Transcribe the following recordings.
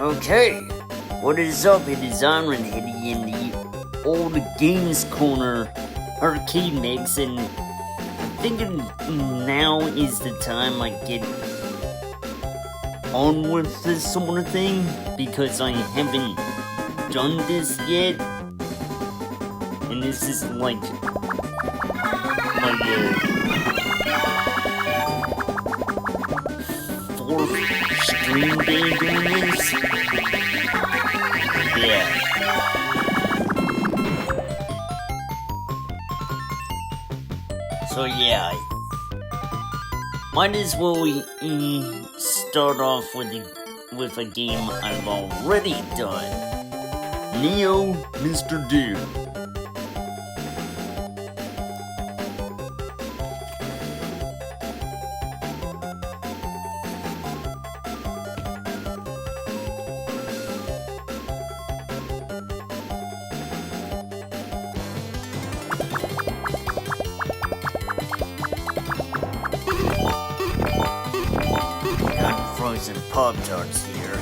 Okay, what is up? It is Iron Hitty in the Old Games Corner arcade mix, and I'm thinking now is the time I get on with this sort of thing, because I haven't done this yet, and this is like fourth stream day doing this. Yeah. So yeah, might as well start off with a game I've already done. Neo Mr. Doom. Got frozen Pop-Tarts here.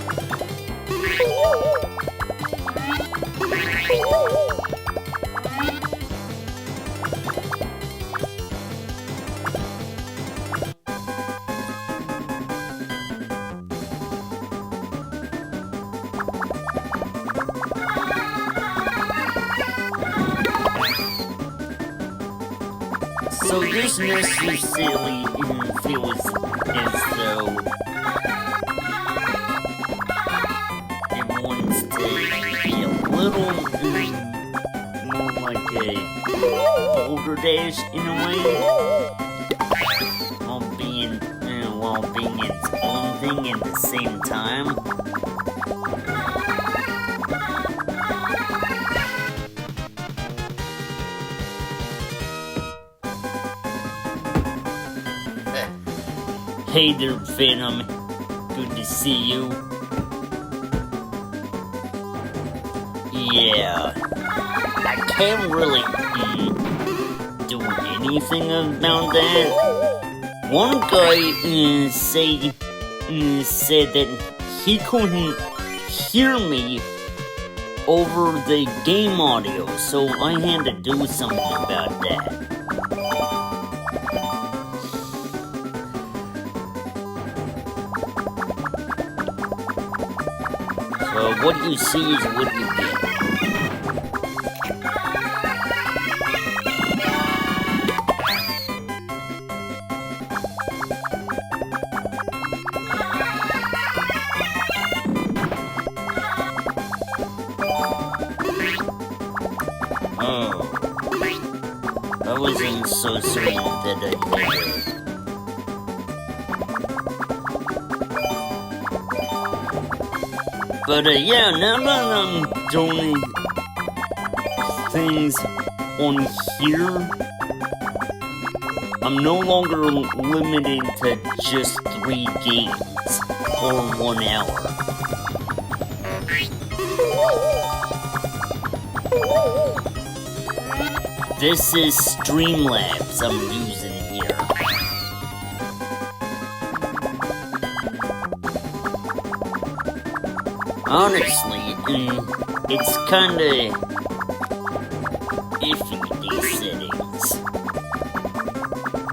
So this necessarily feels as though it wants to be a little more like a Boulder Dash in a way, while being its own thing at the same time. Hey there, Venom. Good to see you. Yeah. I can't really do anything about that. One guy said that he couldn't hear me over the game audio, so I had to do something about that. What you see is what you get. Oh. I wasn't so certain that I did it. But yeah, now that I'm doing things on here, I'm no longer limited to just 3 games for 1 hour. This is Streamlabs I'm using here. Honestly, it's kinda iffy, these settings.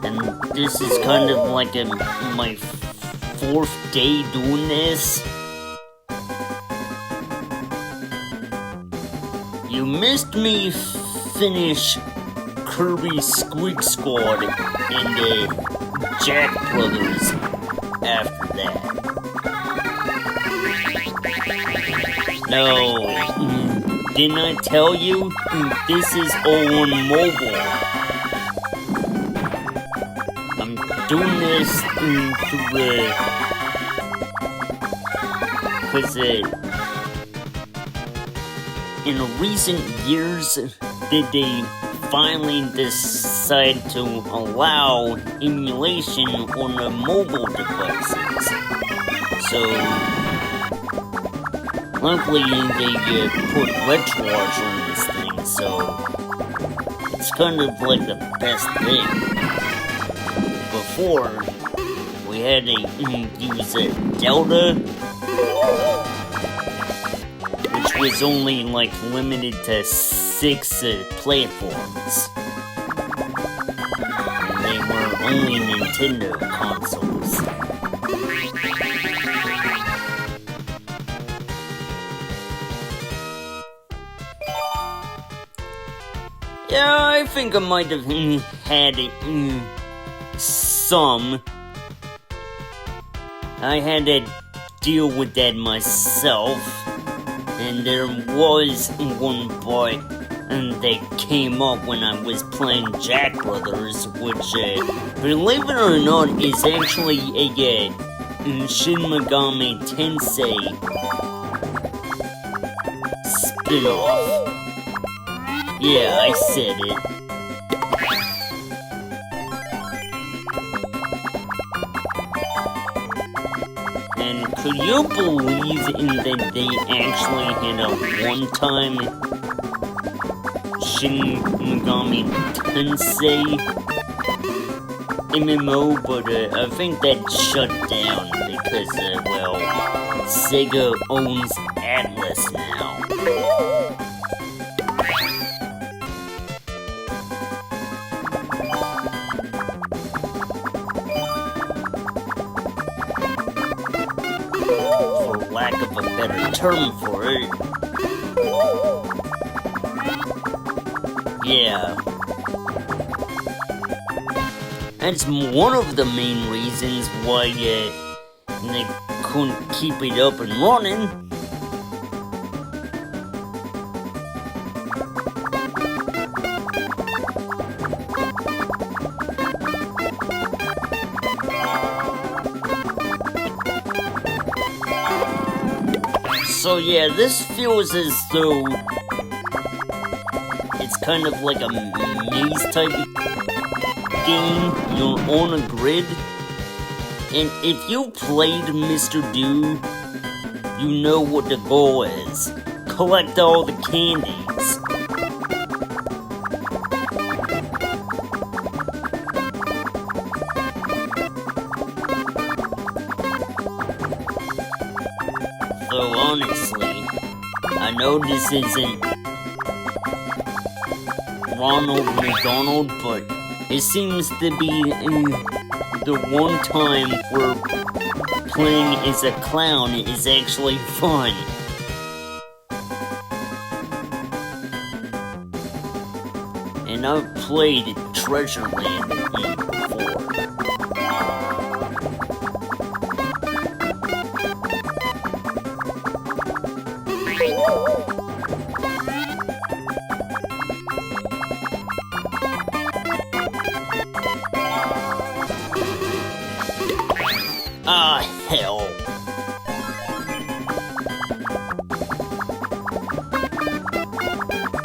And this is kind of like my 4th day doing this. You missed me finish Kirby Squeak Squad and Jack Brothers after that. No, didn't I tell you? This is all on mobile. I'm doing this because in recent years, did they finally decide to allow emulation on the mobile devices? So luckily, they put RetroArch on so it's kind of like the best thing. Before, we had to use a Delta, which was only like limited to 6 platforms. And they were only Nintendo consoles. Yeah, I think I might have had some. I had to deal with that myself, and there was one bug that came up when I was playing Jack Brothers, which, believe it or not, is actually a Shin Megami Tensei spin-off. Yeah, I said it. And could you believe that they actually had a one-time Shin Megami Tensei MMO, but I think that shut down because, well, Sega owns Atlas now. For lack of a better term for it. Yeah. That's one of the main reasons why they couldn't keep it up and running. So yeah, this feels as though it's kind of like a maze type game. You're on a grid, and if you played Mr. Do, you know what the goal is. Collect all the candies. So honestly, I know this isn't Ronald McDonald, but it seems to be the one time where playing as a clown is actually fun. And I've played Treasure Land before. Ah, hell.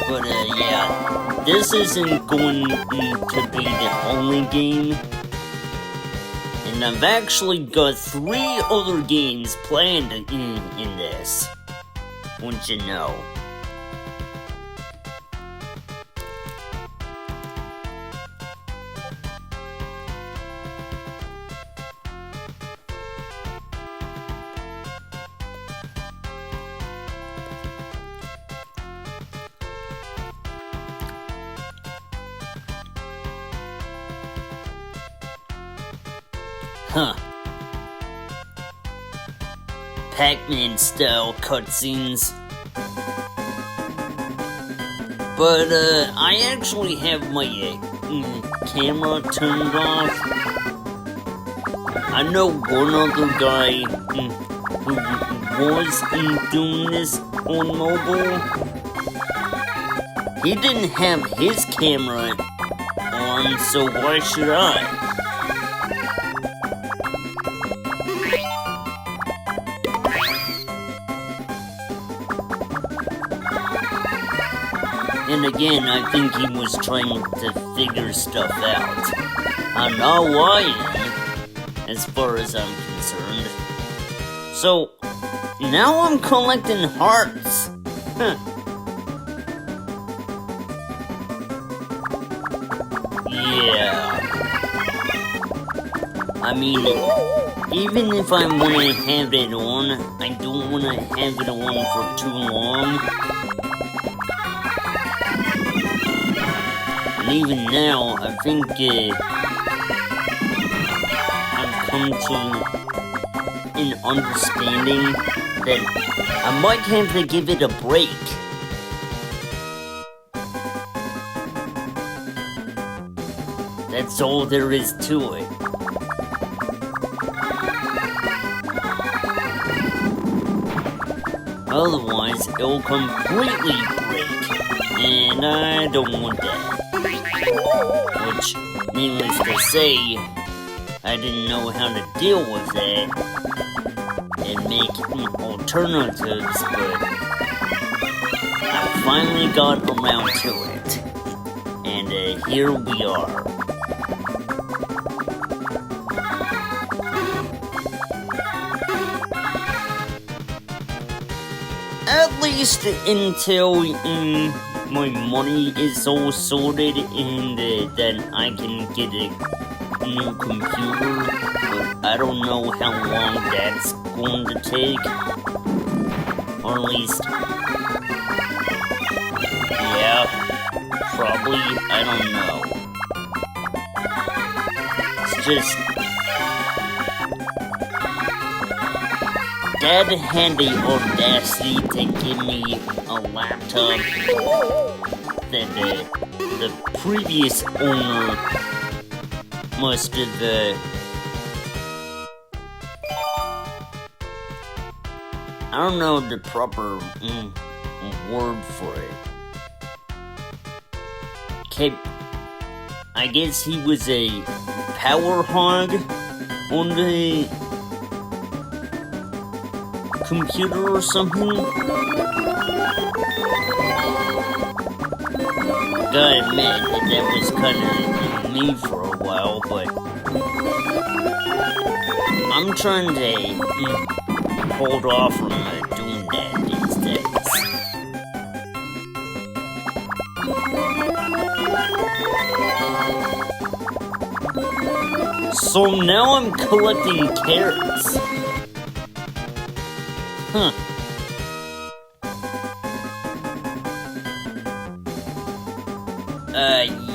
But, yeah, this isn't going to be the only game. And I've actually got 3 other games planned in this. Wouldn't you know? Huh. Pac-Man style cutscenes. But, I actually have my camera turned off. I know one other guy who was doing this on mobile. He didn't have his camera on, so why should I? And again, I think he was trying to figure stuff out. I know I am, as far as I'm concerned. So, now I'm collecting hearts. Huh. Yeah. I mean, even if I want to have it on, I don't want to have it on for too long. And even now, I think I've come to an understanding that I might have to give it a break. That's all there is to it. Otherwise, it'll completely break, and I don't want that. Which, needless to say, I didn't know how to deal with that and make alternatives, but I finally got around to it, and here we are. At least until my money is all sorted and then I can get a new computer. But I don't know how long that's going to take. Or at least, yeah, probably, I don't know. It's just, Dad had the audacity to give me a laptop that the previous owner must have, I don't know the proper word for it. I guess he was a power hog on the computer or something. Gotta admit that was kind of me for a while, but I'm trying to hold off from doing that these days. So now I'm collecting carrots. Huh.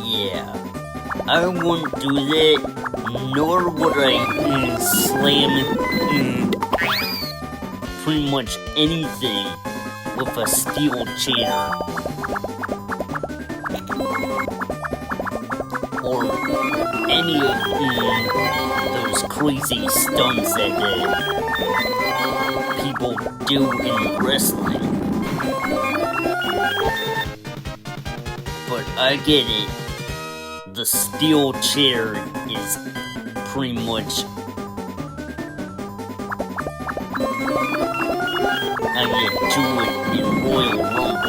Yeah. I won't do that, nor would I slam pretty much anything with a steel chair. Or any of those crazy stunts that people do in wrestling. But I get it. The steel chair is pretty much how you do it in Royal Rumble.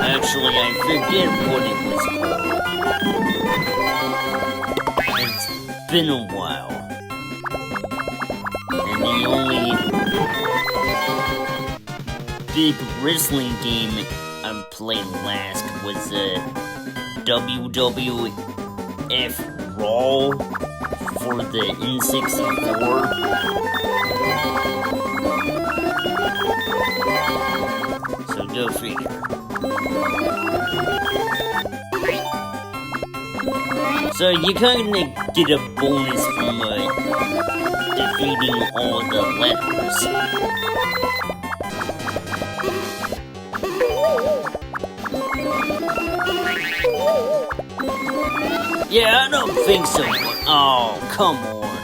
Actually, I forget what it was called. It's been a while. And the only big wrestling game I played last was WWF Raw for the N64. So go figure. So you kinda get a bonus from defeating all the letters. Yeah, I don't think so. Oh, come on.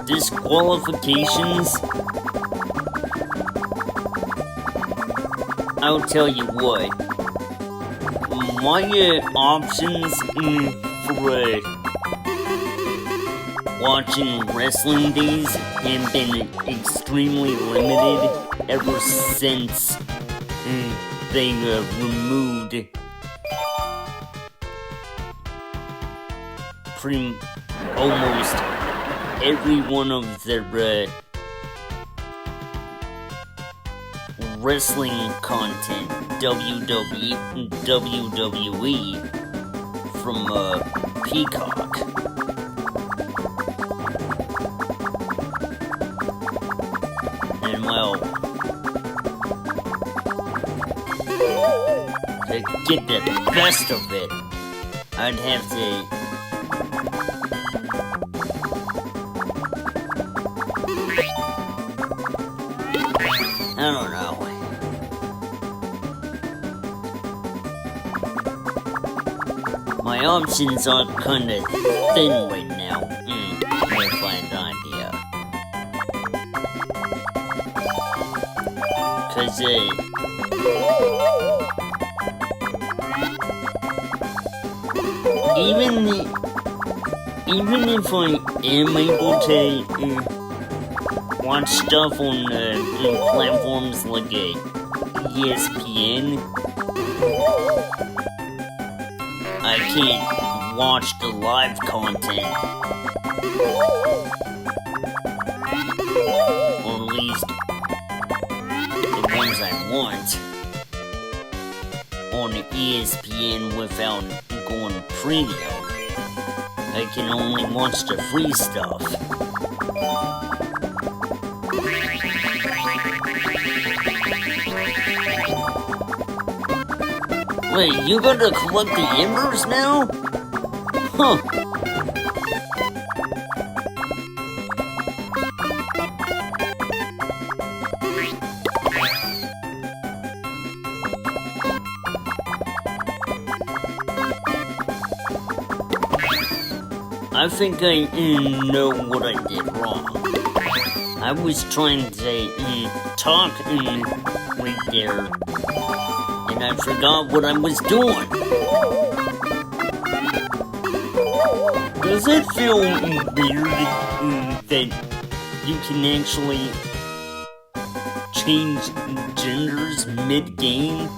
Disqualifications? I'll tell you what. My options for watching wrestling days have been extremely limited ever since they removed almost every one of their wrestling content, WWE, from Peacock. And well, to get the best of it, I'd have to I don't know. My options are kinda thin right now. Can't find an idea. Cause even if I am able to watch stuff on platforms like ESPN, I can't watch the live content, or at least the ones I want, on ESPN without going premium. I can only watch the free stuff. Wait, you gotta collect the embers now? Huh. I think I know what I did wrong. I was trying to talk right there, and I forgot what I was doing. Does it feel weird that you can actually change genders mid-game?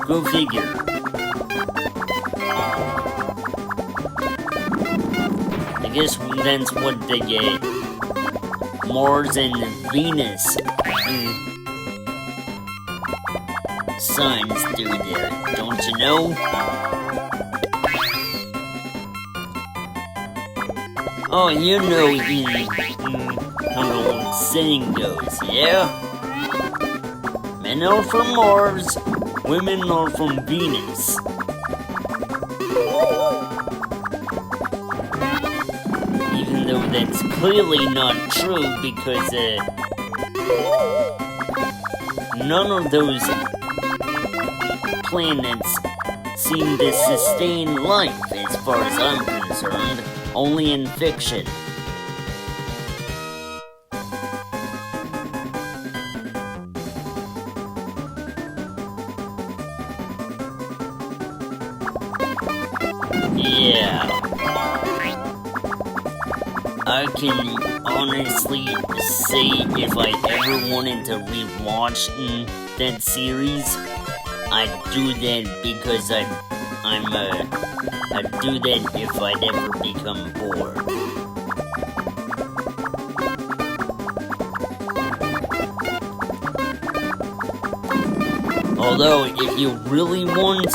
Go figure. I guess that's what the Mars and Venus signs do there, don't you know? Oh, you know how the old saying goes, yeah? Men are from Mars, women are from Venus. Even though that's clearly not true, because none of those planets seem to sustain life, as far as I'm concerned, only in fiction. Yeah. I can honestly say if I ever wanted to rewatch that series, I'd do that because I'd do that if I'd ever become bored. Although, if you really want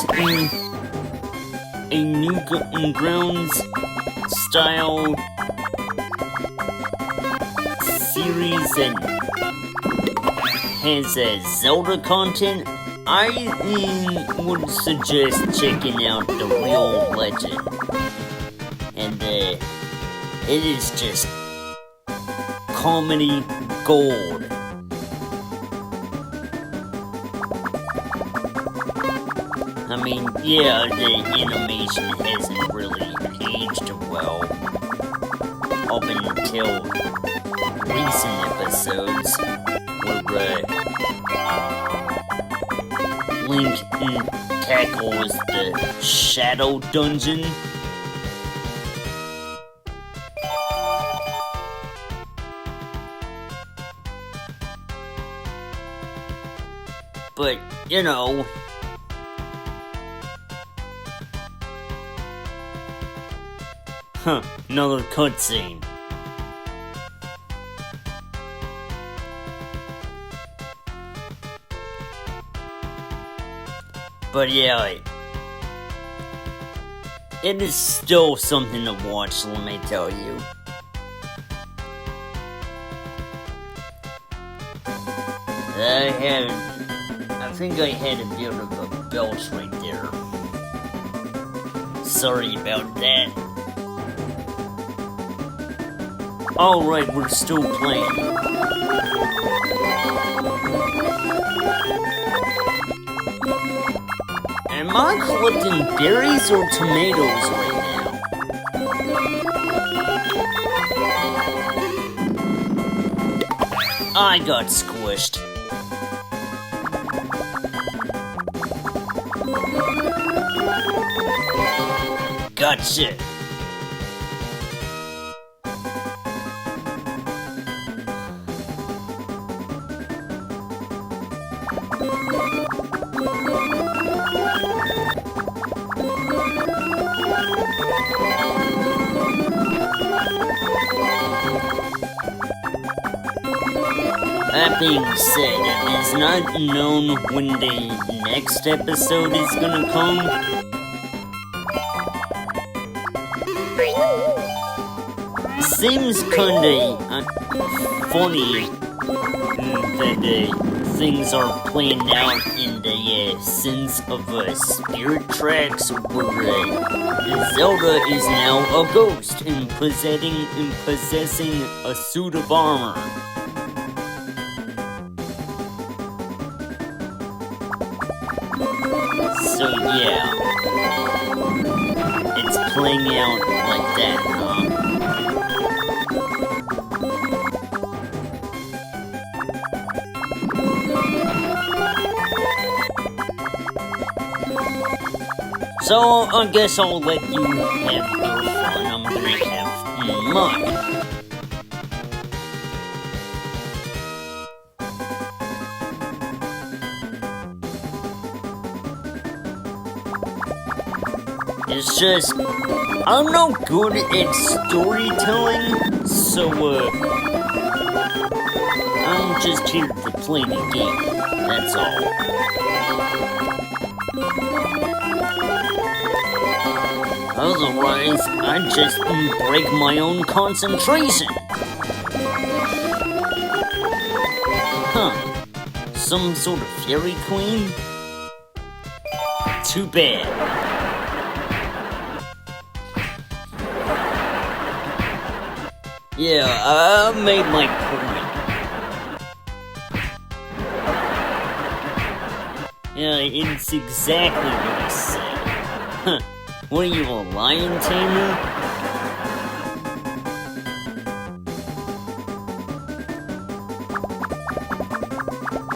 a Newgrounds style series that has Zelda content, I would suggest checking out The Real Legend. And it is just comedy gold. I mean, yeah, the animation hasn't really aged well up until recent episodes where Link tackles the Shadow Dungeon. But, you know, Huh, another cutscene. But yeah, it is still something to watch, let me tell you. I think I had a bit of a belch right there. Sorry about that. Alright, we're still playing. Am I collecting berries or tomatoes right now? I got squished. Gotcha. That being said, it is not known when the next episode is gonna come. Seems kinda funny that things are playing out in the sense of Spirit Tracks, where Zelda is now a ghost and possessing a suit of armor. So yeah, it's playing out like that, huh? So I guess I'll let you have your fun. I'm gonna have mine. It's just, I'm not good at storytelling, so, I'm just here to play the game, that's all. Otherwise, I'd just break my own concentration. Huh, some sort of fairy queen? Too bad. Yeah, I made my point. Yeah, it's exactly what I said. Huh. What are you, a lion tamer?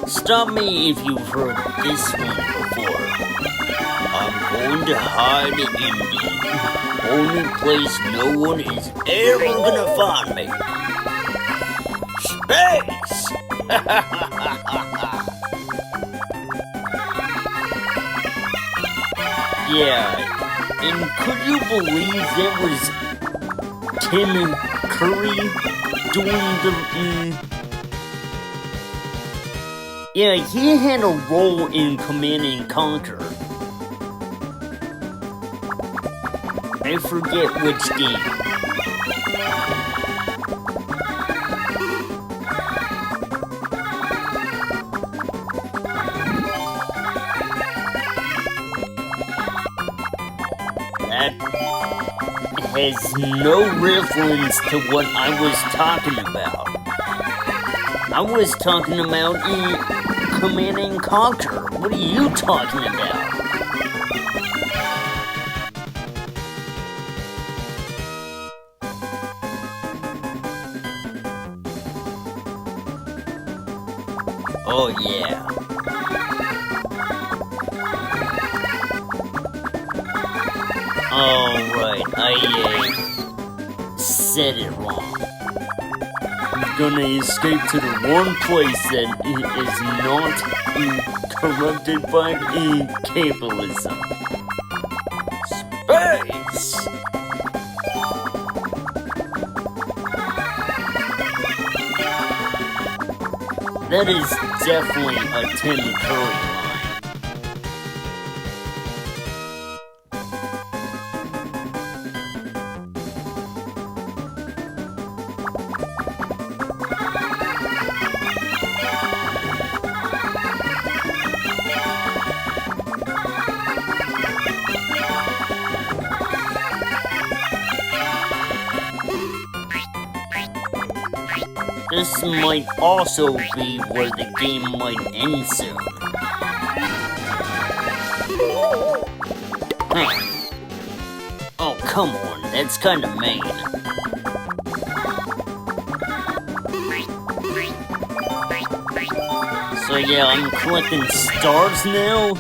Stop me if you've heard this one before. I'm going to hide in the only place no one is ever gonna find me. Space! Yeah, and could you believe that was Tim Curry doing the... Yeah, he had a role in Command and Conquer. I forget which game. That has no reference to what I was talking about. I was talking about Command and Conquer. What are you talking about? Oh yeah. Alright, I said it wrong. I'm gonna escape to the one place that is not corrupted by capitalism. Space! That is definitely a Tim Curry line. This might also be where the game might end soon. Huh. Oh, come on, that's kinda mean. So yeah, I'm collecting stars now?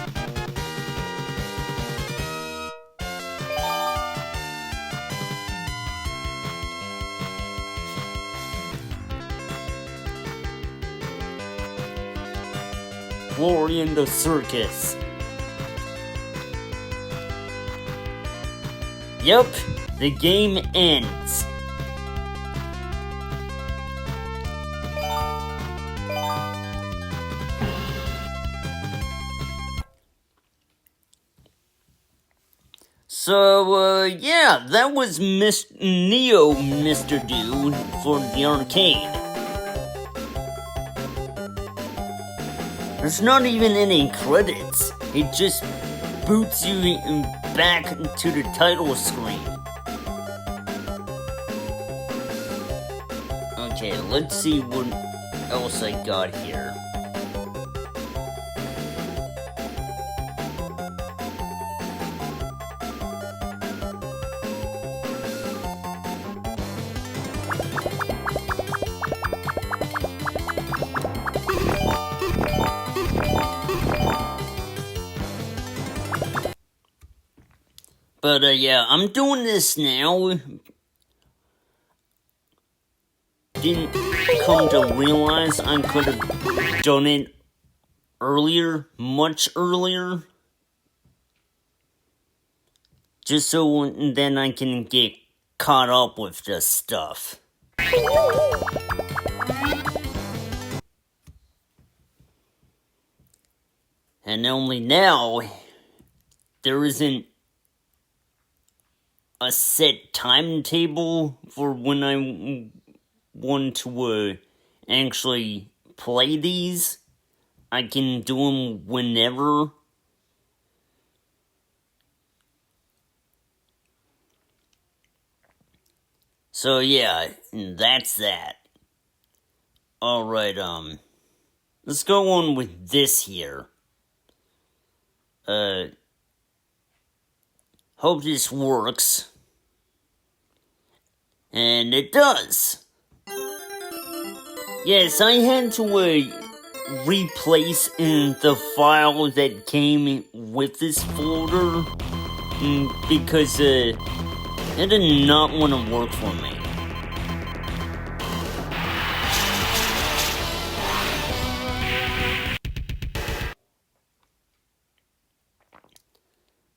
Glory in the circus. Yep, the game ends. So, yeah, that was Neo Mr. Do for the arcade. There's not even any credits. It just boots you back to the title screen. Okay, let's see what else I got here. But, yeah, I'm doing this now. Didn't come to realize I could have done it earlier, much earlier. Just so then I can get caught up with this stuff. And only now, there isn't a set timetable for when I want to actually play these. I can do them whenever. So yeah, that's that. Alright, let's go on with this here. Hope this works. And it does. Yes, I had to, replace the file that came with this folder. Because, it did not want to work for me.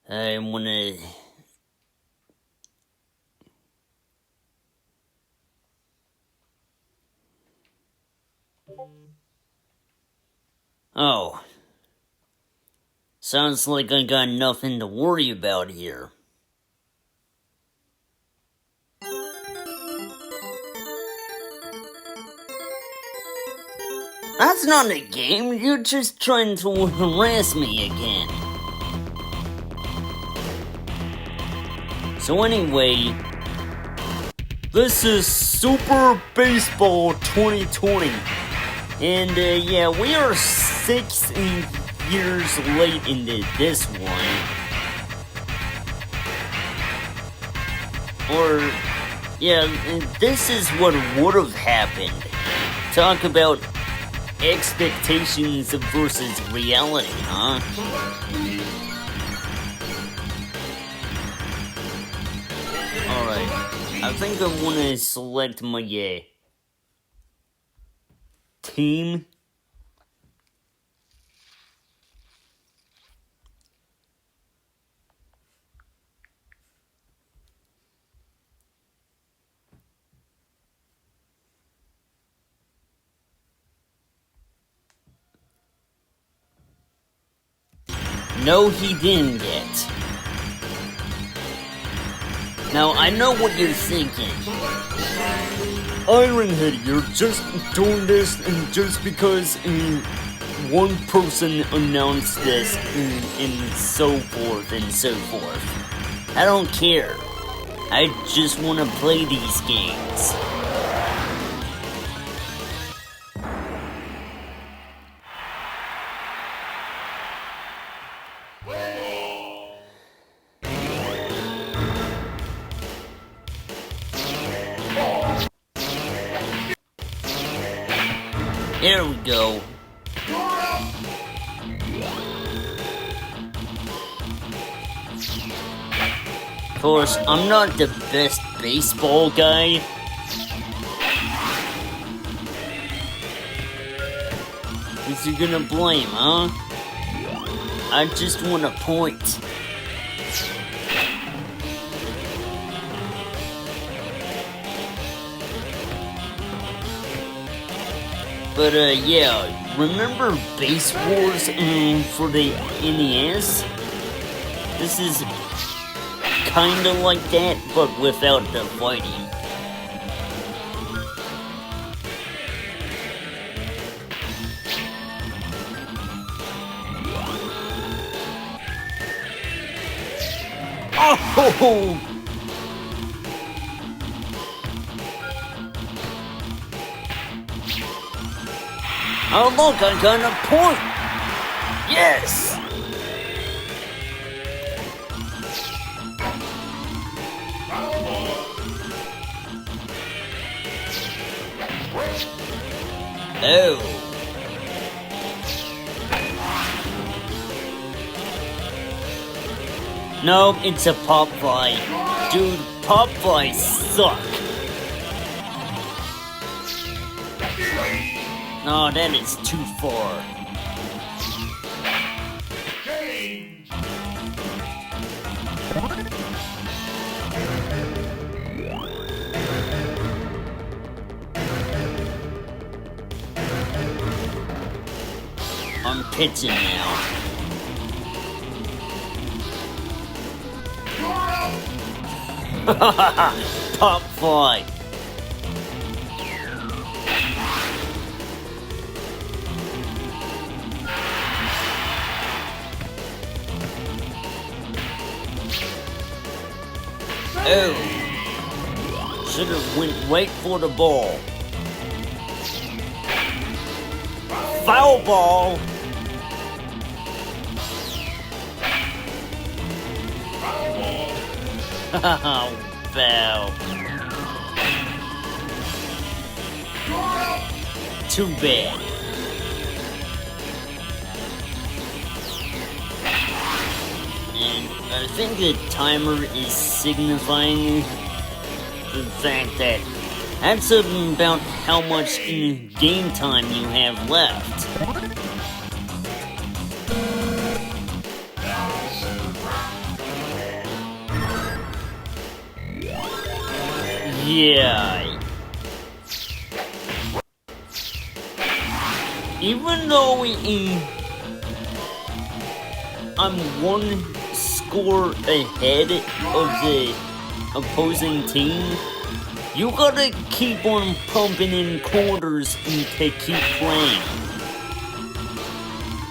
I wanna... Oh. Sounds like I got nothing to worry about here. That's not a game, you're just trying to harass me again. So anyway, this is Super Baseball 2020. And yeah, we are 6 years late into this one. Or, yeah, this is what would have happened. Talk about expectations versus reality, huh? Alright, I think I want to select my team. No, he didn't get. Now, I know what you're thinking. Ironhead, you're just doing this just because one person announced this and so forth and so forth. I don't care. I just want to play these games. There we go. Of course, I'm not the best baseball guy. Who's you gonna blame, huh? I just want a point. But yeah, remember Base Wars for the NES? This is kinda like that, but without the fighting. Oh! Oh look, I got a point! Yes! Oh. No, it's a pop fly. Dude, pop flies suck. No, that is too far. I'm pitching now. Pop fly. Oh. Should have went right for the ball. Foul ball. Foul. Too bad. And I think the timer is signifying the fact that that's about how much game time you have left. Yeah. Even though I'm one score ahead of the opposing team, you gotta keep on pumping in quarters to keep playing.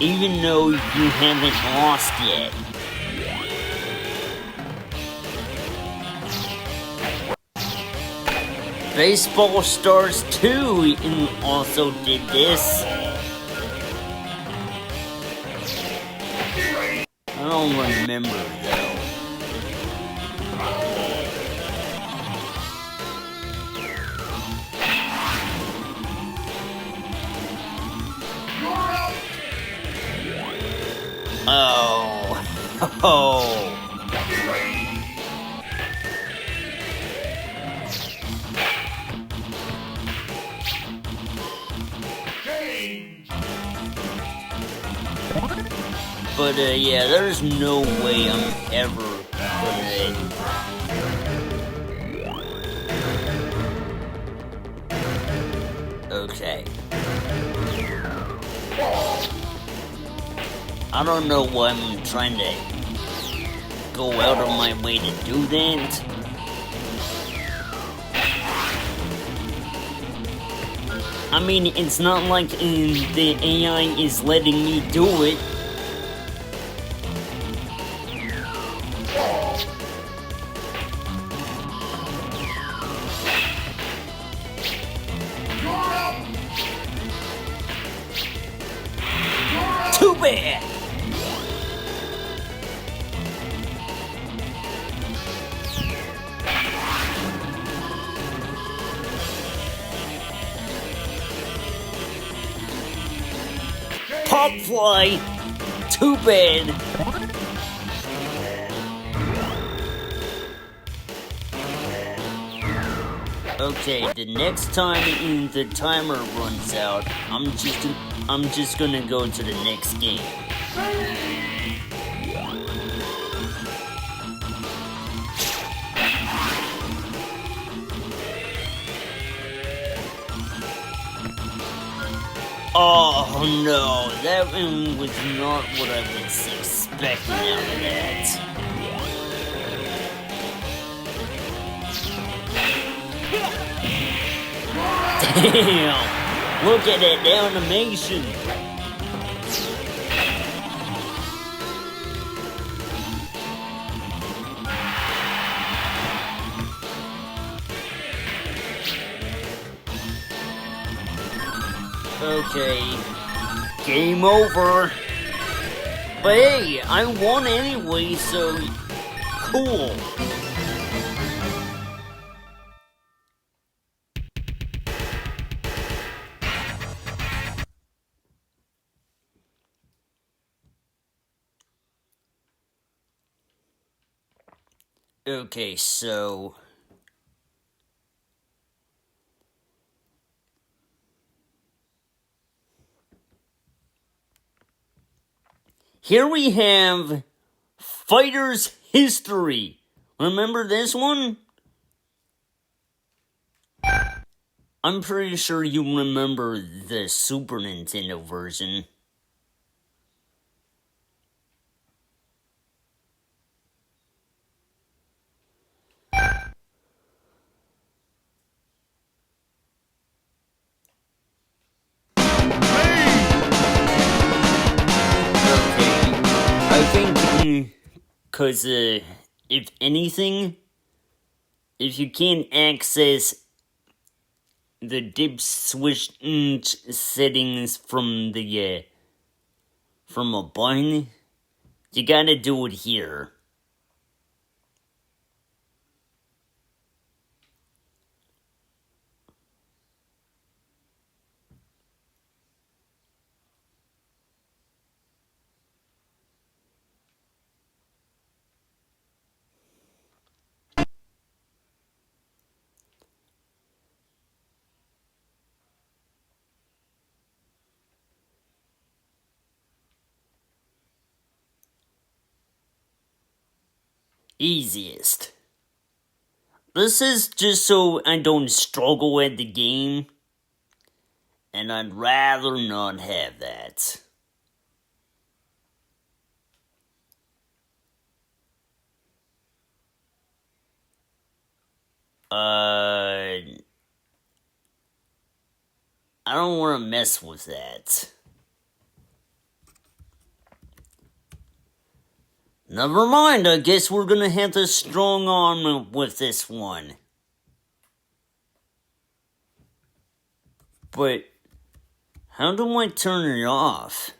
Even though you haven't lost yet. Baseball Stars 2 also did this. I don't remember though. Oh. But yeah, there's no way I'm ever gonna... Okay. I don't know why I'm trying to go out of my way to do that. I mean, it's not like the AI is letting me do it. Too bad! Pop fly! Too bad! Okay, the next time the timer runs out, I'm just gonna go to the next game. Oh no, that one was not what I was expecting out of that. Damn! Look at that animation! Okay, game over. But hey, I won anyway, so cool. Okay, so here we have Fighter's History. Remember this one? I'm pretty sure you remember the Super Nintendo version. I think, because, if anything, if you can't access the dip switch settings from the, from a button, you gotta do it here. Easiest. This is just so I don't struggle at the game, and I'd rather not have that. I don't want to mess with that. Never mind, I guess we're gonna have to strong arm with this one. But how do I turn it off?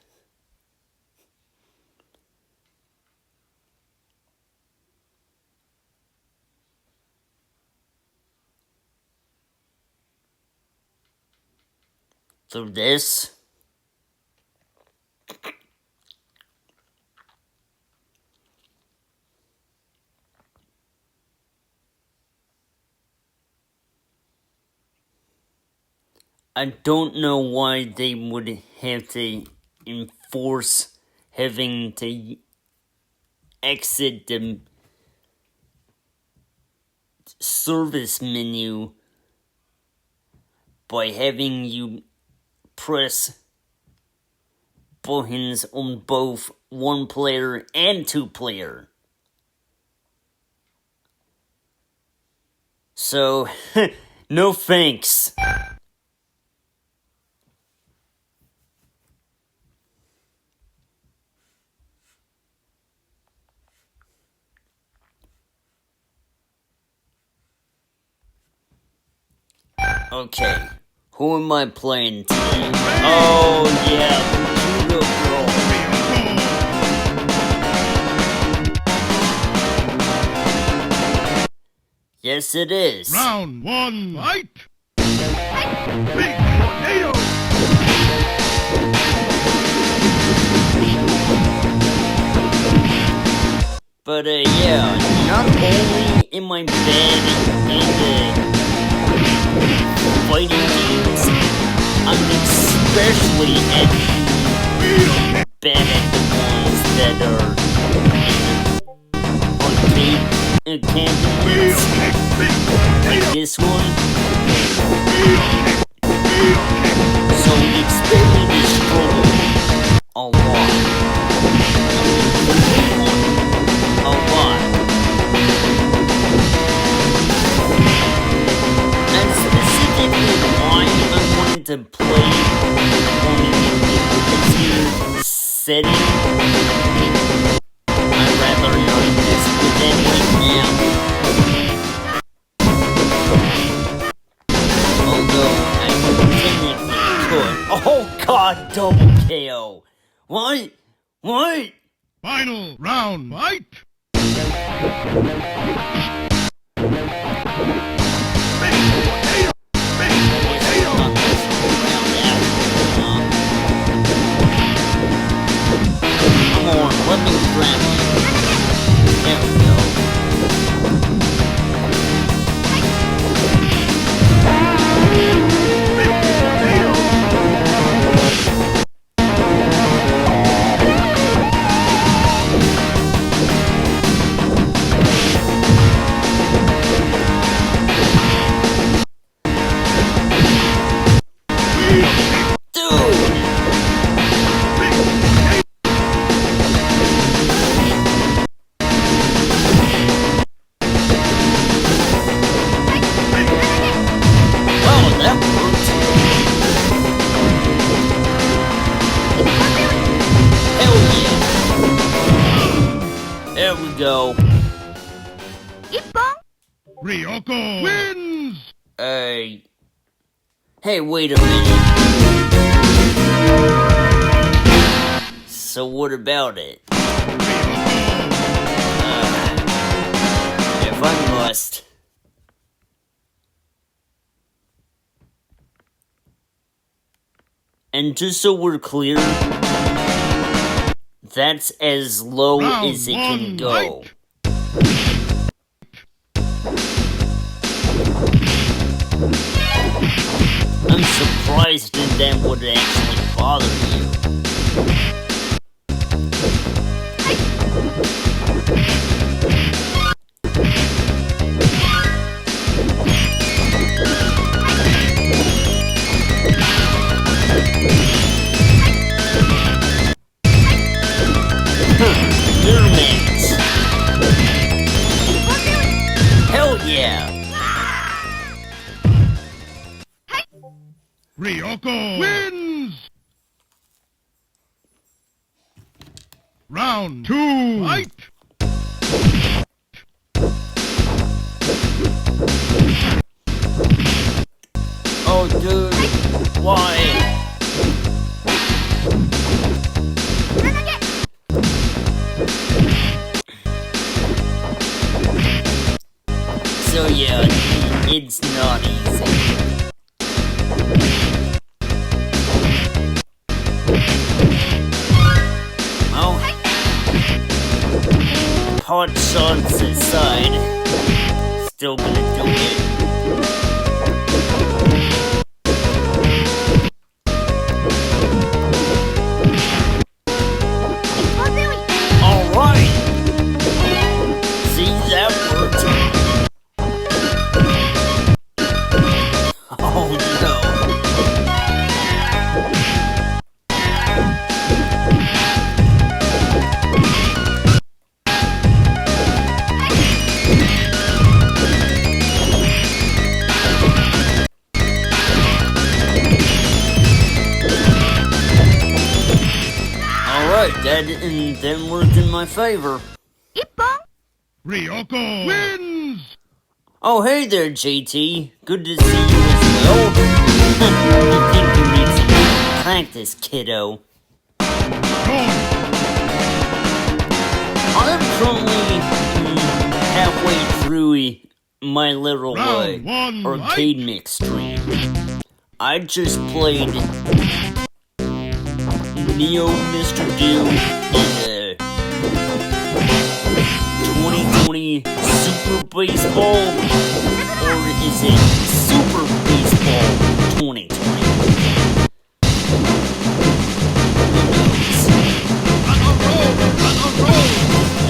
Through this? I don't know why they would have to enforce having to exit the service menu by having you press buttons on both 1-player and 2-player. So, no thanks. Okay, who am I playing today? Oh yeah, Judo Girl. Yes, it is. Round 1, fight! Big tornado! But yeah, not only am I bad in fighting games, I'm especially bad at the ones that are arcade campaigns, like this one. So expect me to struggle a lot. A lot. And specifically why I wanted to play on this setting, I'd rather not mess with that right now. Although I technically could. Oh god, double KO. What? What? Final round, fight! Let me grab you. There we go. There we go. Ryoko wins! Hey, wait a minute. So what about it? If I must. And just so we're clear, that's as low as it can go. I'm surprised that would actually bother you. Mermaids. Hell yeah. Ryoko wins! Round 2, fight! Oh, dude. Why? So yeah, it's not easy. Oh, hot shots aside, still gonna do it. Alright! See, that worked. Oh no. that worked in my favor. Ryoko wins! Oh, hey there, JT. Good to see you as well. I think you need some practice, kiddo. I'm currently halfway through my little arcade mix stream. I just played Neo Mr. Doom in 2020 Super Baseball, or is it Super Baseball 2020?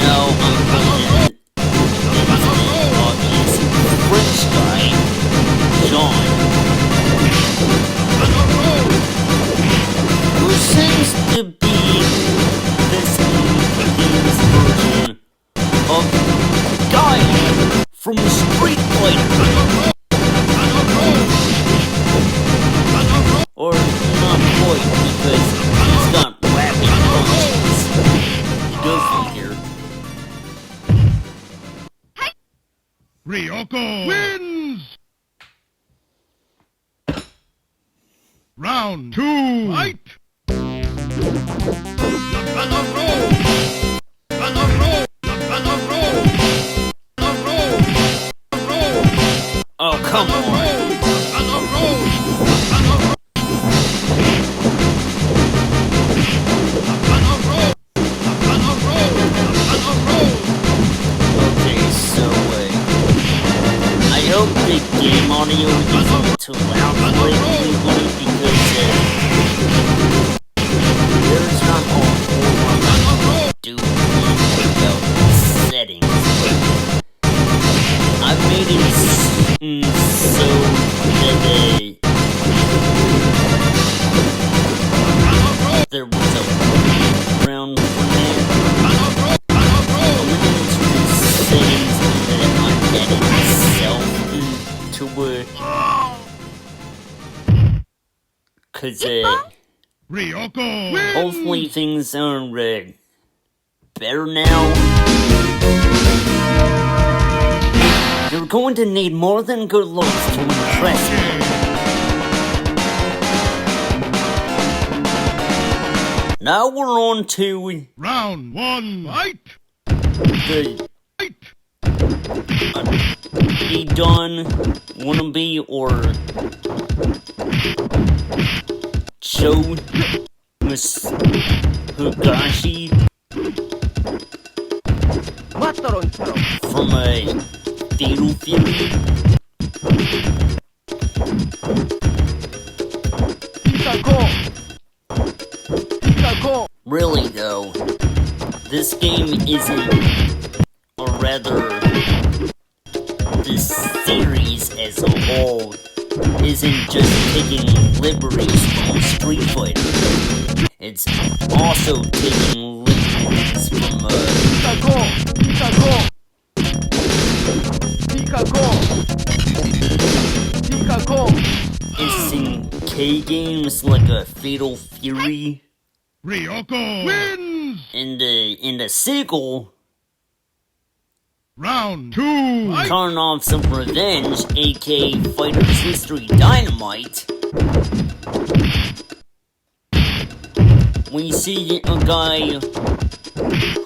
Now I'm playing the obvious French guy, John, who seems to be this version of Guy from Street Fighter. Or not quite, because he's got rapid punches. Go figure. Ryoko wins! Round 2, fight! Oh, come on. Okay, so, I hope the game audio isn't too loud for everybody, because, there's not a whole lot to do about settings. I made it so that there was a round for that. I'm looking into the settings that I added myself to it. Cause Ryoko wins! hopefully things are better now. You're going to need more than good looks to impress me. Now we're on to Round 1, fight! the be done, wannabe, or Sho Higashi from a Fatal Fury. Really though, this game isn't, or rather, this series as a whole isn't just taking liberties from Street Fighter. It's also taking liberties from SNK games like a Fatal Fury. Ryoko wins! And the sequel, Round 2, fight! Karnov's of Revenge, aka Fighter's History Dynamite. We see a guy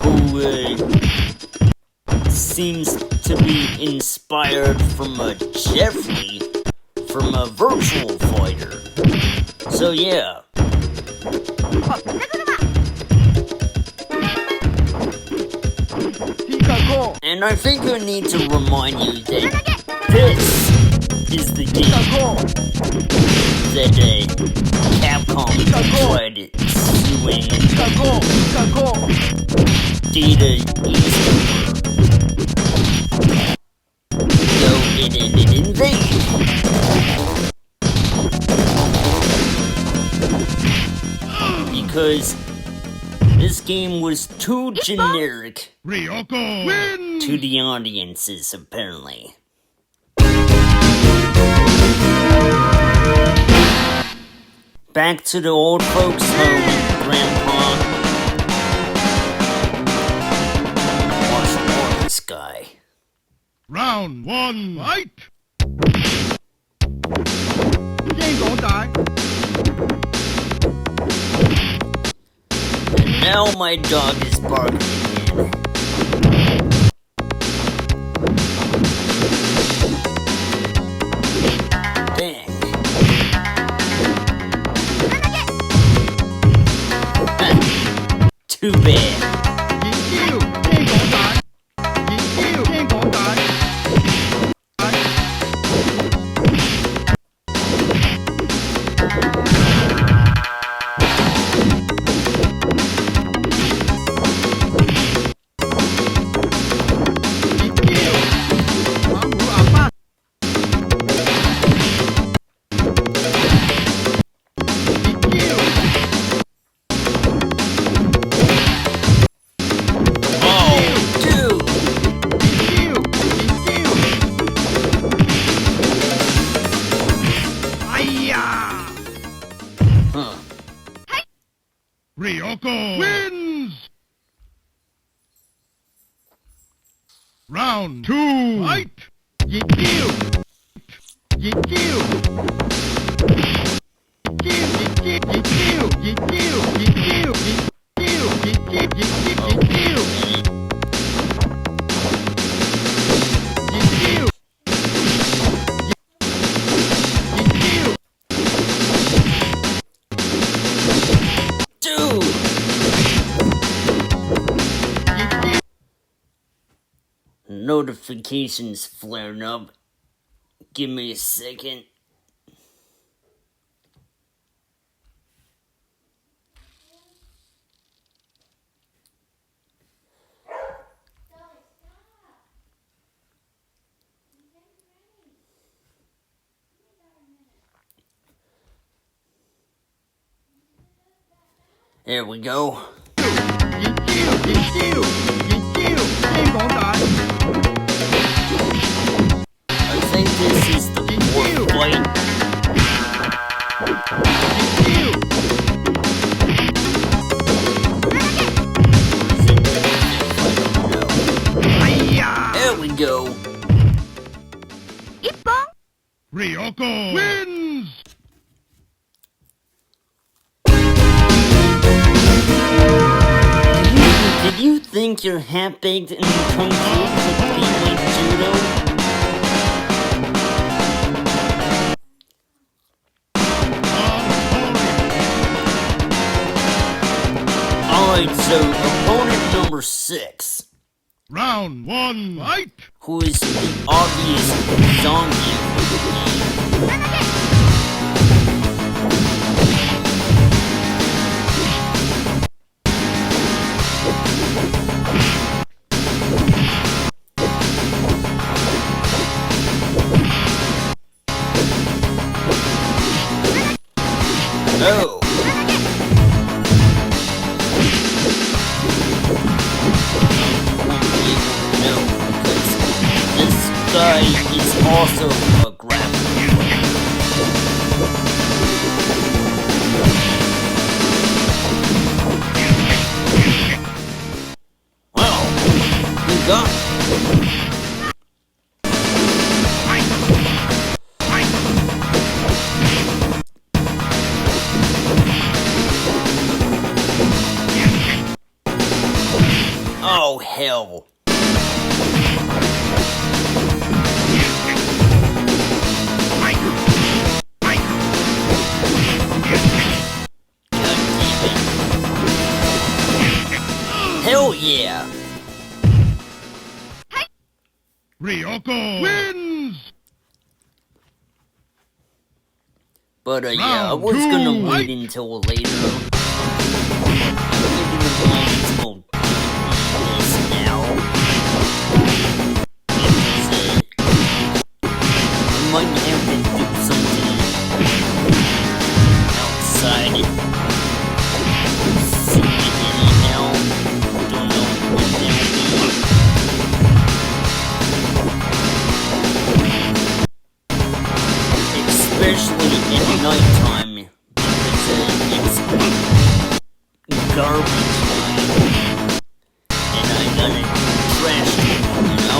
who seems to be inspired from a Jeffrey from a Virtual Fighter. So yeah. And I think I need to remind you that this is the game that Capcom tried suing Data East over, though it ended in vain. Because this game was too generic Ryoko wins! to the audiences, apparently. Back to the old folks' home, Grandpa. guy. Round 1, fight! And now my dog is barking again. Dang. Too bad. Ryoko wins! Round 2, fight! Notifications flaring up. Give me a second. There we go. I think this is the fourth fight. There we go. Ryoko wins! Did you think your half-baked and kung fu could be like judo? Alright, so opponent number 6. Round 1, fight! Who is the obvious zombie of the game. Oh. No, because this guy is also a grappler. Well, you got it. Oh, hell. Hell yeah! Ryoko wins! But yeah, I was gonna wait until later. I might have to do something outside. See anyhow. Don't know what that'll be. Especially at nighttime, because it's garbage time, and I gotta trash it, you know?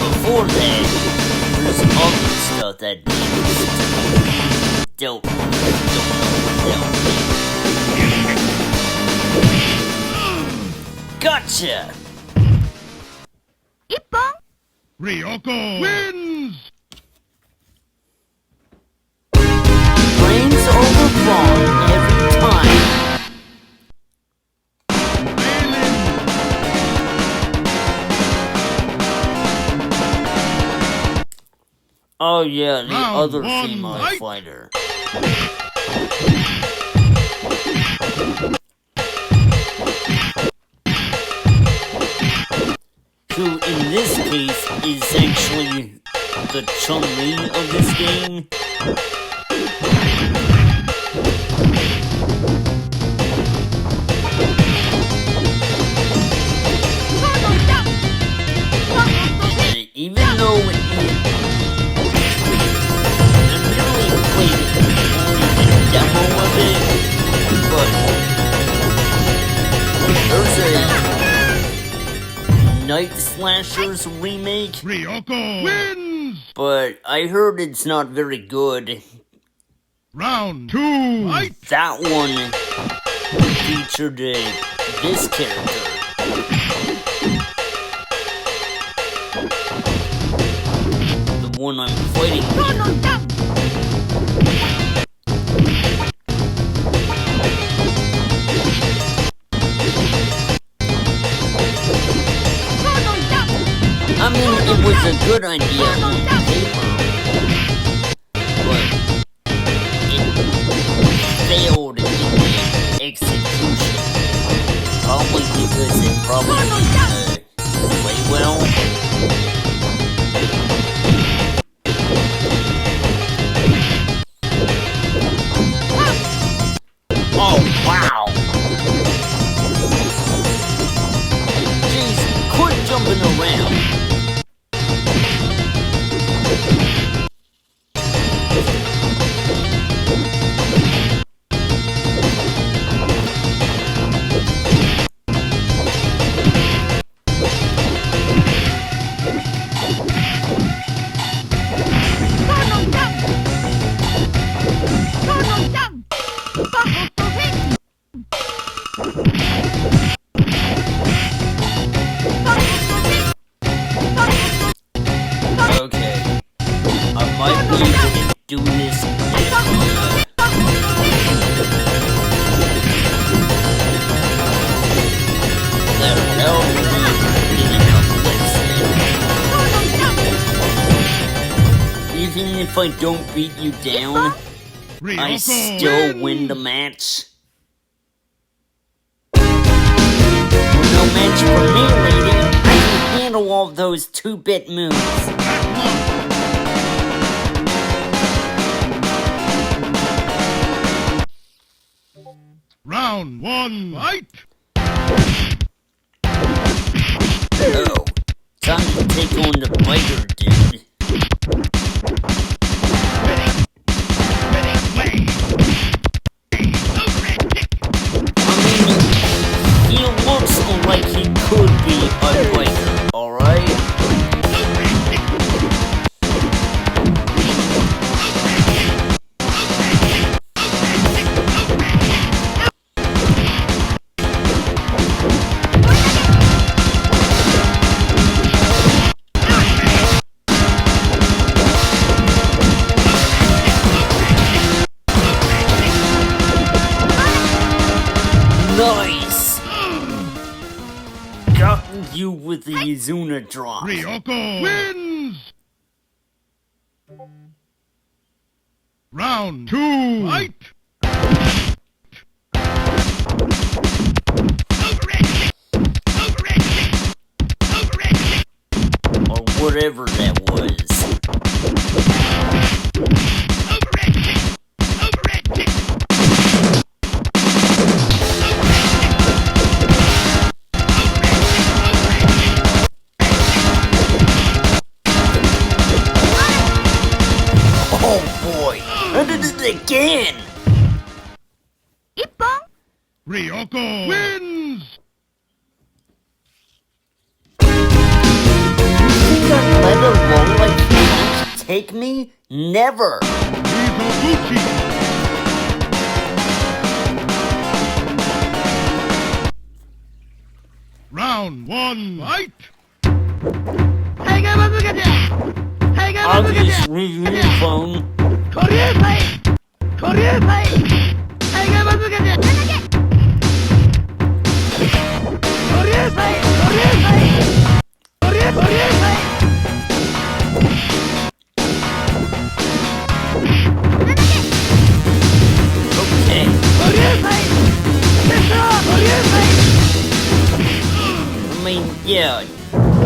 before that, there's other stuff that don't know what Gotcha! Ippon. Ryoko wins! Brains over brawn every time. Oh yeah, the Round other one, female fight. fighter. Who in this case is actually the Chun-Li of this game. And even though I really played only the demo of it, but there's a Night Slashers remake, Ryoko wins! but I heard it's not very good. Round 2, fight! That one featured this character. The one I'm fighting here. I mean, it was a good idea on paper, but it failed in the execution. Probably because it probably didn't play well. Oh, wow! Jeez, quit jumping around. Okay, I might be able to do this. There, that'll be enough lifts. Even if I don't beat you down, Ryoko I still wins! win the match. No match for me, lady. I can handle all those 2-bit moves. Round 1, fight! Oh, time to take on the biker, dude. I mean, he looks like he could be a biker, alright? Nice! Got you with the Izuna drop. Ryoko wins! Round 2, fight! Or whatever that was. Oh boy! I did it again! Ippon. Ryoko wins! You think I'm take me? Never! Mizoguchi. Round 1, fight! Obviously, uniform. Okay. I mean, yeah,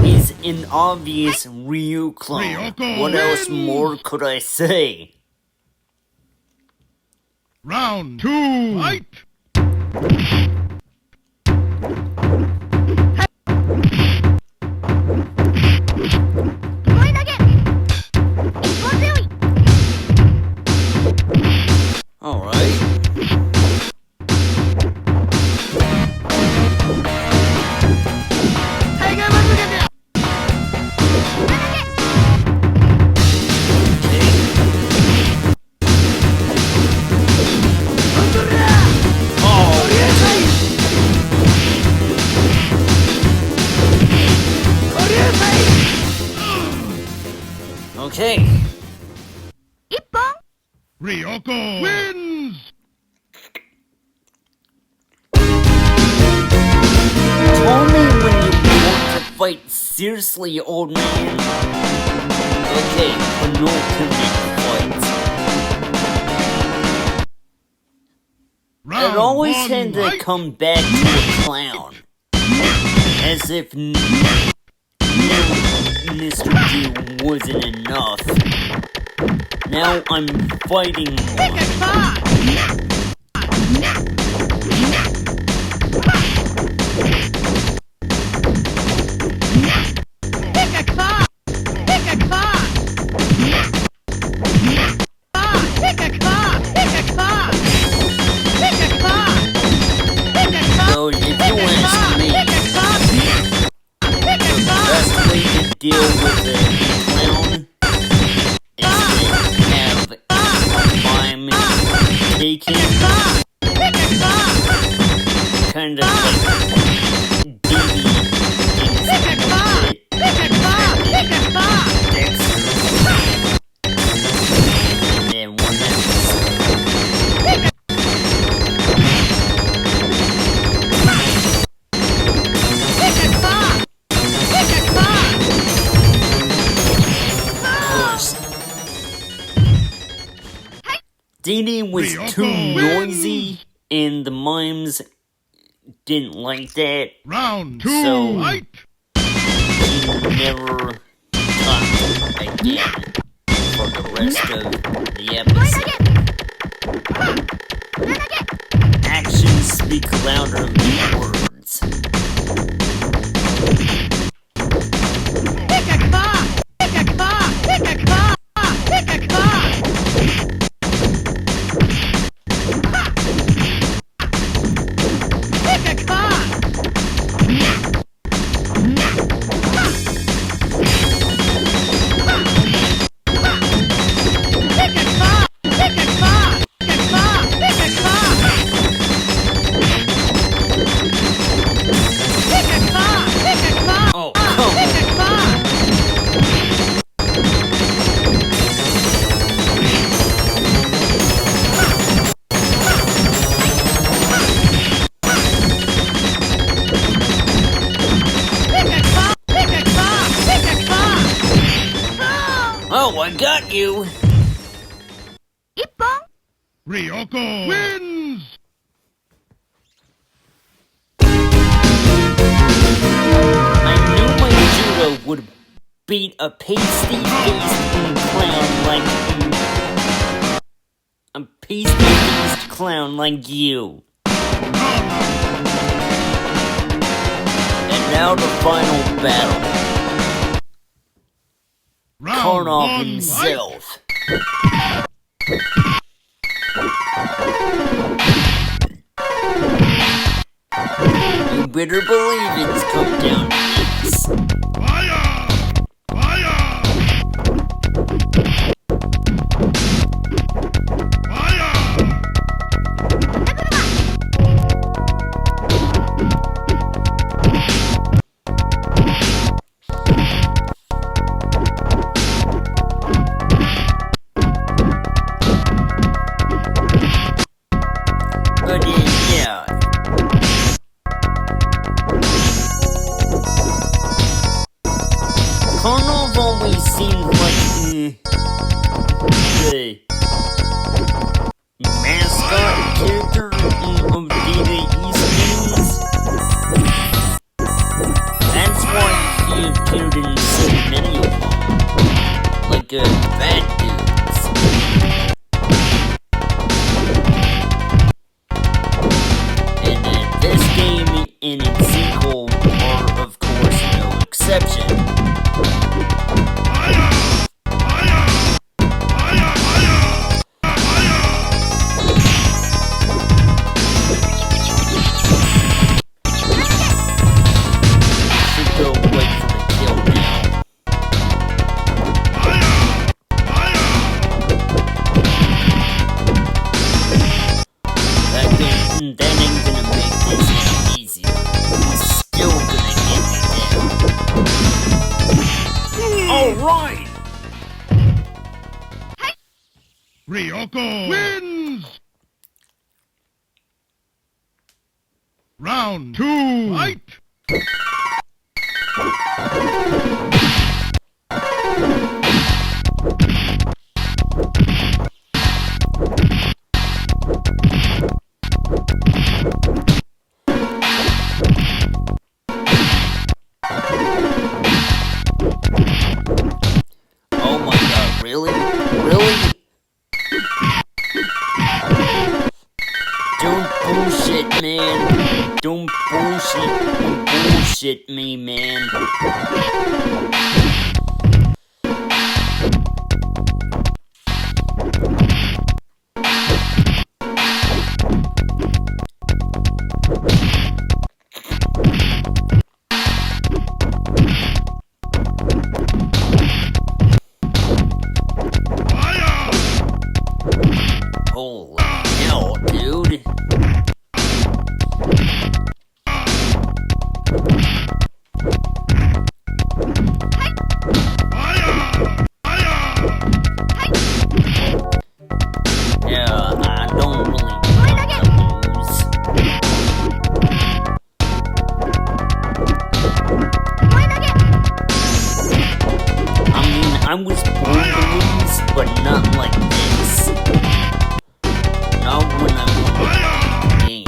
he's an obvious Ryu clone. Ryoko What else wins. more could I say? Round 2, fight! Alright. Okay. Ryoko wins! Tell me when you want to fight seriously, old man. Okay, penultimate fight. Round It always 1, had to fight! come back to a clown. As if Mr. G wasn't enough. Now I'm fighting one. So if you ask me, the best way to deal with a clown is to have a mime take him, kind of like baby things and one episode. Dee was too noisy, and the mimes didn't like that. Round 2, So- fight! He never talked again for the rest of the episode. Actions speak louder than words. Oh, come on. Oh, I got you. Ryoko wins! I knew my judo would beat a pasty-faced clown like you. A pasty-faced clown like you. And now the final battle. Round Karnov 1, himself. You better believe it's come down to this. Fire! Fire! seems like the mascot character of Data East Games. That's why he appeared in so many of them, like bad dudes. And this game and its sequel are, of course, no exception. That ain't gonna make this any easier. He's still gonna get me down. Alright! Ryoko wins! Round 2, fight! Oh my god, really? Really? Don't bullshit, man. Don't bullshit me, man. Holy hell, dude. Yeah, I don't really want to lose. I mean, I was born to lose, but not like this. Not when I'm on the game.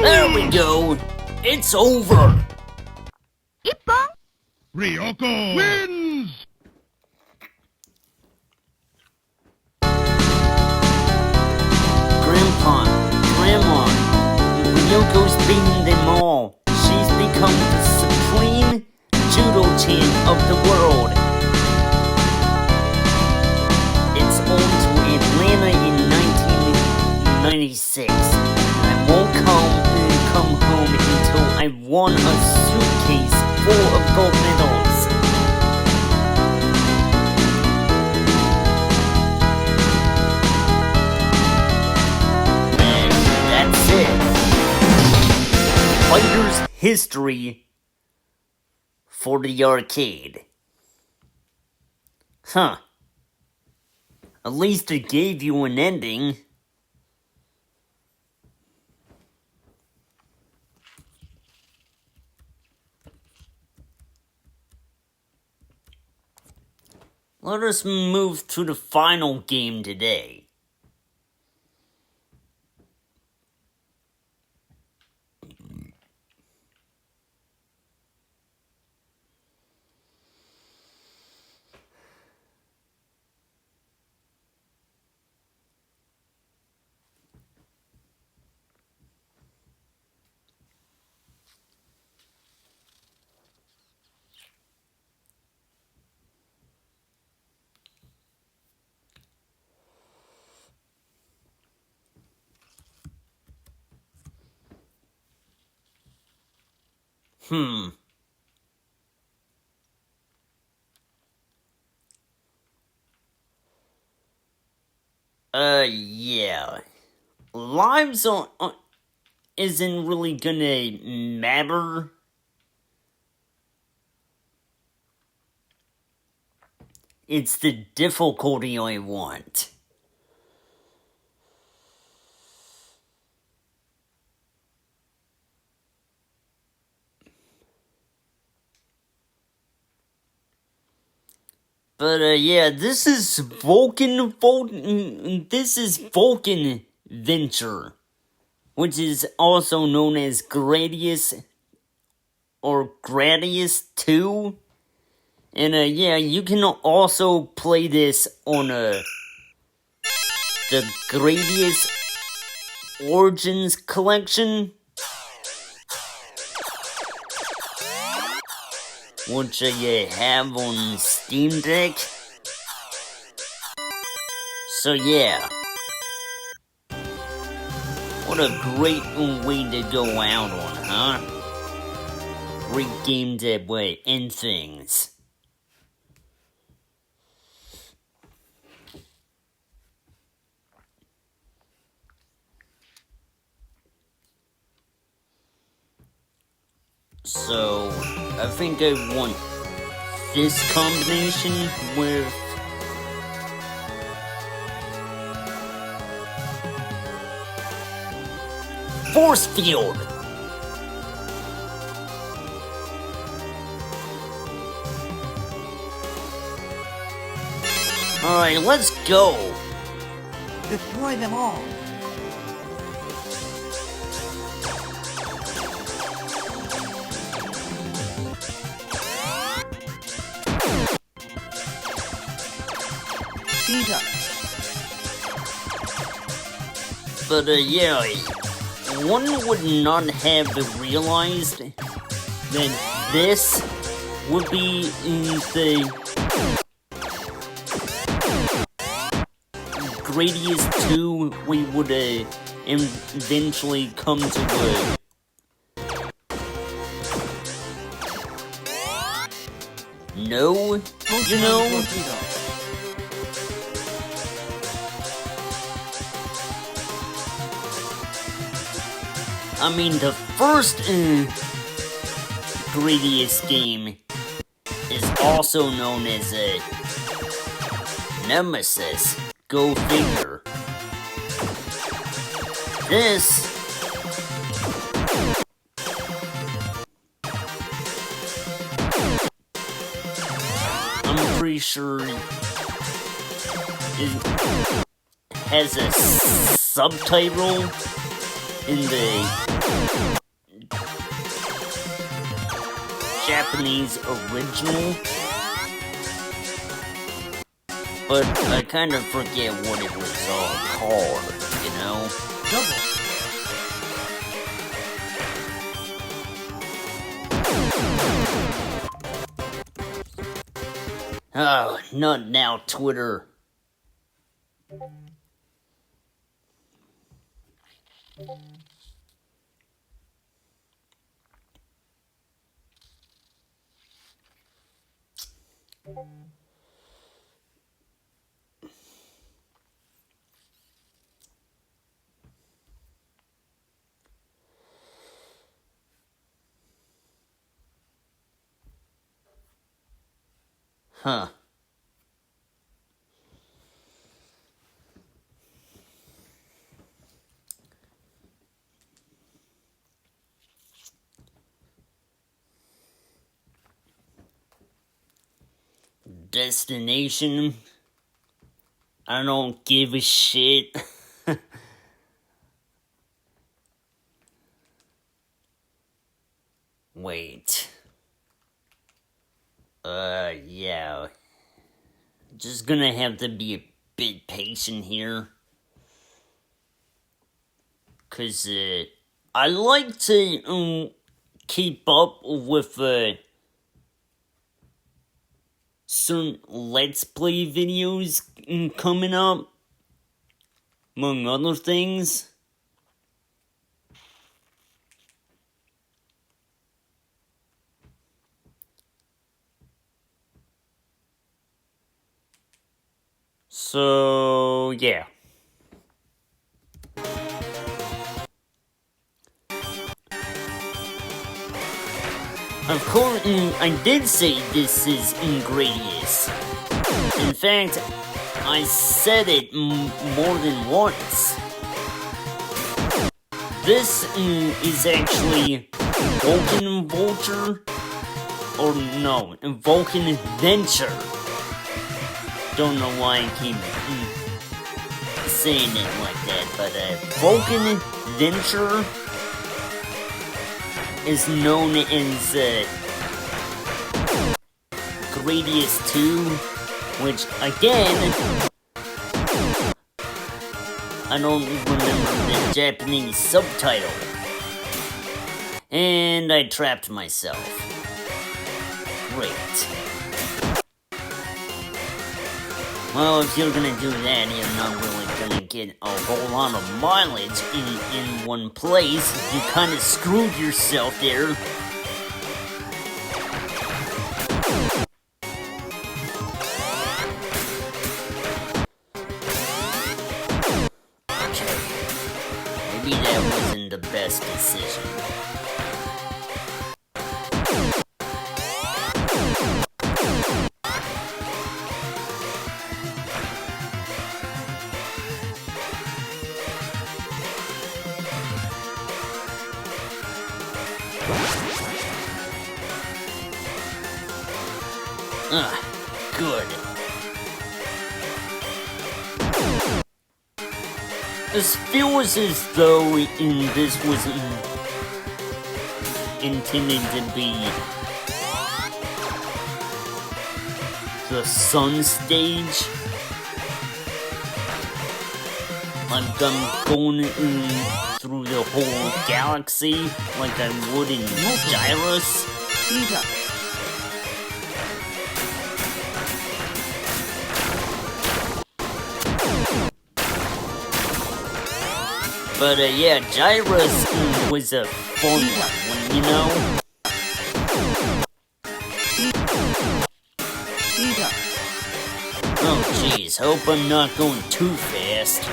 There we go! It's over! Ryoko wins! Grandma, Ryoko's beaten them all. She's become the supreme judo champ of the world. It's on to Atlanta in 1996. I won't come home until I've won a suitcase full of gold medals. And that's it. Fighter's history for the arcade. Huh. At least it gave you an ending. Let us move to the final game today. Yeah. Lives isn't really gonna matter. It's the difficulty I want. But yeah, this is this is Vulcan Venture, which is also known as Gradius or Gradius 2. And yeah, you can also play this on the Gradius Origins collection, which I have on Steam Deck. So yeah, what a great way to go out on, huh? Great game that way end things. So, I think I want this combination with Force Field. Alright, let's go. Destroy them all. Speed up. But yeah, one would not have realized that this would be in the Gradius 2 we would eventually come to know, you know? I mean, the first Gradius game is also known as a Nemesis. Go figure. This I'm pretty sure it has a subtitle in the Japanese original, but I kind of forget what it was all called, you know? Double. Oh, not now, Twitter. Huh. Destination. I don't give a shit. Wait. Yeah. Just gonna have to be a bit patient here. 'Cause, I like to, keep up with, certain Let's Play videos coming up, among other things. So, yeah. Of course, I did say this is Gradius. In fact, I said it more than once. This is actually Vulcan Vulture, or no, Vulcan Venture. Don't know why I keep saying it like that, but Vulcan Venture is known as Gradius 2, which again, I don't remember the Japanese subtitle. And I trapped myself. Great. Well, if you're gonna do that, you're not really gonna get a whole lot of mileage in one place. You kinda screwed yourself there. Okay. Maybe that wasn't the best decision. Good. This feels as though this was intended to be the sun stage. Like I'm going through the whole galaxy like I would in Gyros. But yeah, Gyros was a fun one, you know? Oh jeez, hope I'm not going too fast.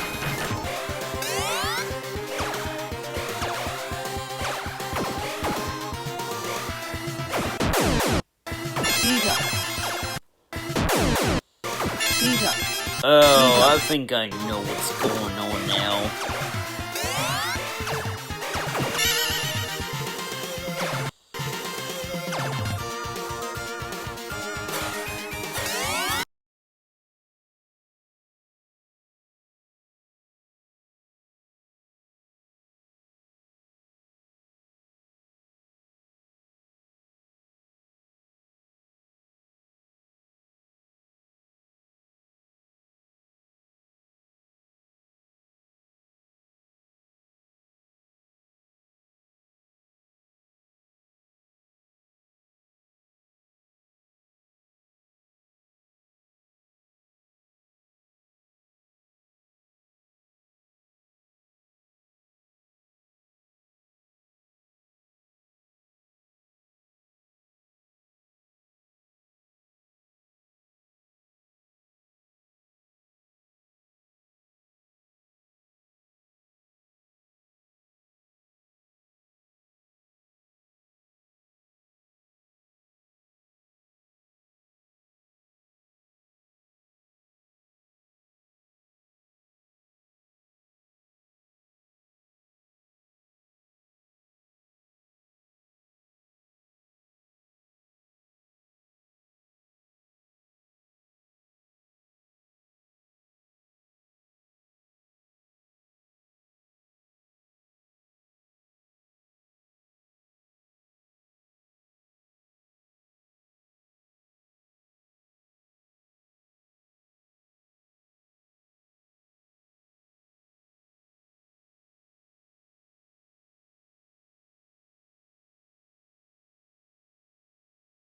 Oh, I think I know what's going on now.